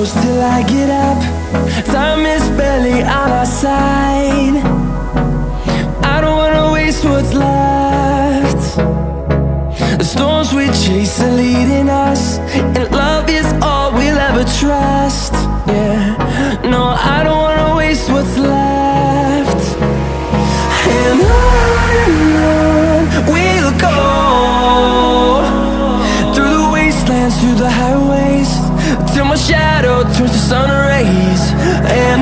close till I get up. Time is barely on our side. I don't wanna waste what's left. The storms we chase are leading us, and love is all we'll ever trust. Yeah, no, I don't wanna waste what's left. And on we'll go, through the wastelands, through the highways, till my shadow turns to sun rays. And